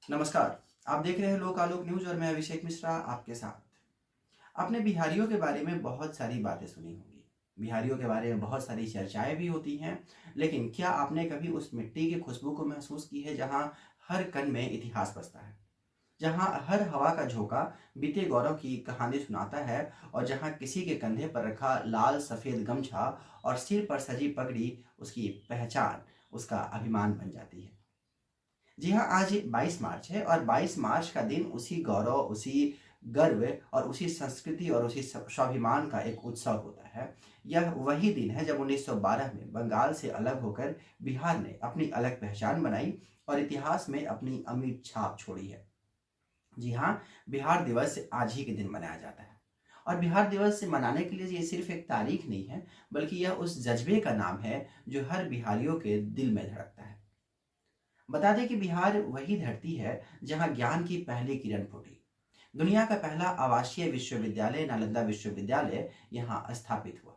नमस्कार। आप देख रहे हैं लोकालोक न्यूज और मैं अभिषेक मिश्रा आपके साथ। आपने बिहारियों के बारे में बहुत सारी बातें सुनी होंगी। बिहारियों के बारे में बहुत सारी चर्चाएं भी होती हैं, लेकिन क्या आपने कभी उस मिट्टी की खुशबू को महसूस की है जहां हर कण में इतिहास बसता है, जहां हर हवा का झोंका बीते गौरव की कहानी सुनाता है और जहां किसी के कंधे पर रखा लाल सफेद गमछा और सिर पर सजी पगड़ी उसकी पहचान, उसका अभिमान बन जाती है। जी हाँ, आज 22 मार्च है और 22 मार्च का दिन उसी गौरव, उसी गर्व और उसी संस्कृति और उसी स्वाभिमान का एक उत्सव होता है। यह वही दिन है जब 1912 में बंगाल से अलग होकर बिहार ने अपनी अलग पहचान बनाई और इतिहास में अपनी अमिट छाप छोड़ी है। जी हाँ, बिहार दिवस आज ही के दिन मनाया जाता है और बिहार दिवस से मनाने के लिए ये सिर्फ एक तारीख नहीं है, बल्कि यह उस जज्बे का नाम है जो हर बिहारियों के दिल में धड़कता है। बता दें कि बिहार वही धरती है जहां ज्ञान की पहली किरण फूटी। दुनिया का पहला आवासीय विश्वविद्यालय नालंदा विश्वविद्यालय यहां स्थापित हुआ,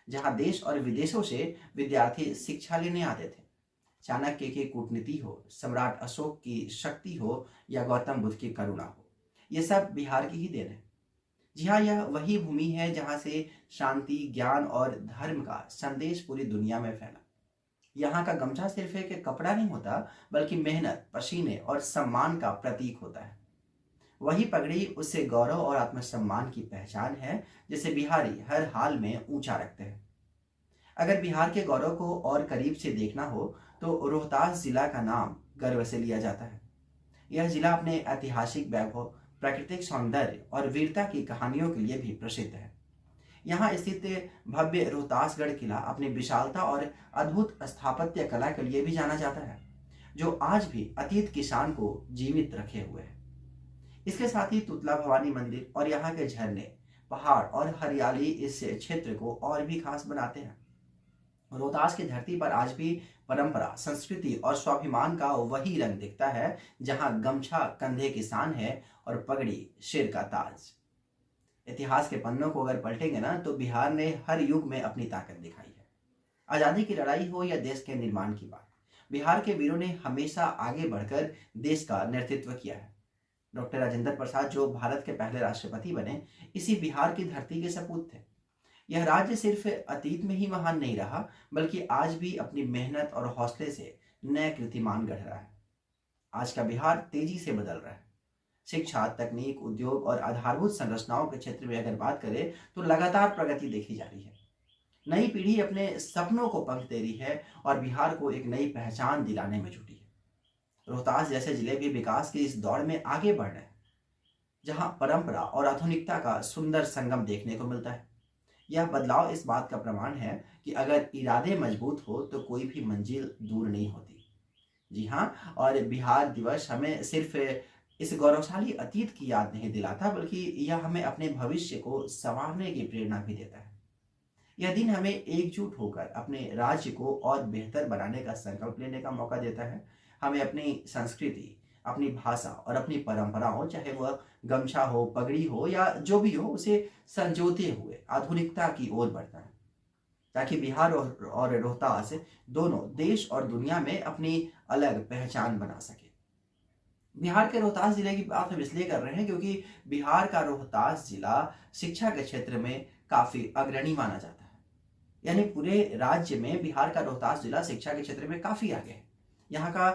जहां देश और विदेशों से विद्यार्थी शिक्षा लेने आते थे। चाणक्य की कूटनीति हो, सम्राट अशोक की शक्ति हो या गौतम बुद्ध की करुणा हो, ये सब बिहार की ही देन है। जी हाँ, यह वही भूमि है जहां से शांति, ज्ञान और धर्म का संदेश पूरी दुनिया में फैला। यहाँ का गमछा सिर्फ एक कपड़ा नहीं होता, बल्कि मेहनत, पसीने और सम्मान का प्रतीक होता है। वही पगड़ी उससे गौरव और आत्मसम्मान की पहचान है, जिसे बिहारी हर हाल में ऊंचा रखते हैं। अगर बिहार के गौरव को और करीब से देखना हो तो रोहतास जिला का नाम गर्व से लिया जाता है। यह जिला अपने ऐतिहासिक वैभव, प्राकृतिक सौंदर्य और वीरता की कहानियों के लिए भी प्रसिद्ध है। यहाँ स्थित भव्य रोहतासगढ़ किला अपनी विशालता और अद्भुत स्थापत्य कला के लिए भी जाना जाता है, जो आज भी अतीत की शान को जीवित रखे हुए है। इसके साथ ही तुतला भवानी मंदिर और यहाँ के झरने, पहाड़ और हरियाली इस क्षेत्र को और भी खास बनाते हैं। रोहतास की धरती पर आज भी परंपरा, संस्कृति और स्वाभिमान का वही रंग दिखता है, जहाँ गमछा कंधे की शान है और पगड़ी सिर का ताज। इतिहास के पन्नों को अगर पलटेंगे ना, तो बिहार ने हर युग में अपनी ताकत दिखाई है। आजादी की लड़ाई हो या देश के निर्माण की बात, बिहार के वीरों ने हमेशा आगे बढ़कर देश का नेतृत्व किया है। डॉक्टर राजेंद्र प्रसाद जो भारत के पहले राष्ट्रपति बने, इसी बिहार की धरती के सपूत थे। यह राज्य सिर्फ अतीत में ही महान नहीं रहा, बल्कि आज भी अपनी मेहनत और हौसले से नए कीर्तिमान गढ़ रहा है। आज का बिहार तेजी से बदल रहा है। शिक्षा, तकनीक, उद्योग और आधारभूत संरचनाओं के क्षेत्र में अगर बात करें तो लगातार प्रगति देखी जा रही है। नई पीढ़ी अपने सपनों को पंख दे रही है और बिहार को एक नई पहचान दिलाने में जुटी है। रोहतास जैसे जिले भी विकास के इस दौर में आगे बढ़ रहे हैं, जहां परंपरा और आधुनिकता का सुंदर संगम देखने को मिलता है। यह बदलाव इस बात का प्रमाण है कि अगर इरादे मजबूत हो तो कोई भी मंजिल दूर नहीं होती। जी हाँ, और बिहार दिवस हमें सिर्फ इस गौरवशाली अतीत की याद नहीं दिलाता, बल्कि यह हमें अपने भविष्य को संवारने की प्रेरणा भी देता है। यह दिन हमें एकजुट होकर अपने राज्य को और बेहतर बनाने का संकल्प लेने का मौका देता है। हमें अपनी संस्कृति, अपनी भाषा और अपनी परंपराओं, चाहे वह गमछा हो, पगड़ी हो या जो भी हो, उसे संजोते हुए आधुनिकता की ओर बढ़ना है, ताकि बिहार और रोहतास दोनों देश और दुनिया में अपनी अलग पहचान बना सके। बिहार के रोहतास जिले की बात हम इसलिए कर रहे हैं क्योंकि बिहार का रोहतास जिला शिक्षा के क्षेत्र में काफी अग्रणी माना जाता है। यानी पूरे राज्य में बिहार का रोहतास जिला शिक्षा के क्षेत्र में काफी आगे है। यहाँ का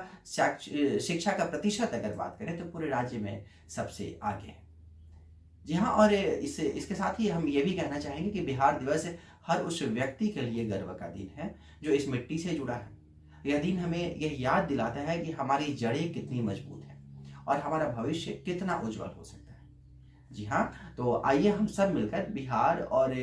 शिक्षा का प्रतिशत अगर बात करें तो पूरे राज्य में सबसे आगे है। जी हाँ, और इसके साथ ही हम ये भी कहना चाहेंगे कि बिहार दिवस हर उस व्यक्ति के लिए गर्व का दिन है जो इस मिट्टी से जुड़ा है। यह दिन हमें यह याद दिलाता है कि हमारी जड़ें कितनी मजबूत हैं और हमारा भविष्य कितना उज्जवल हो सकता है। जी हाँ, तो आइए हम सब मिलकर बिहार और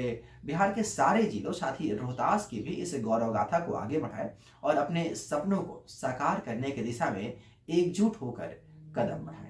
बिहार के सारे जिलों, साथ ही रोहतास की भी इस गौरव गाथा को आगे बढ़ाएं और अपने सपनों को साकार करने की दिशा में एकजुट होकर कदम बढ़ाएं।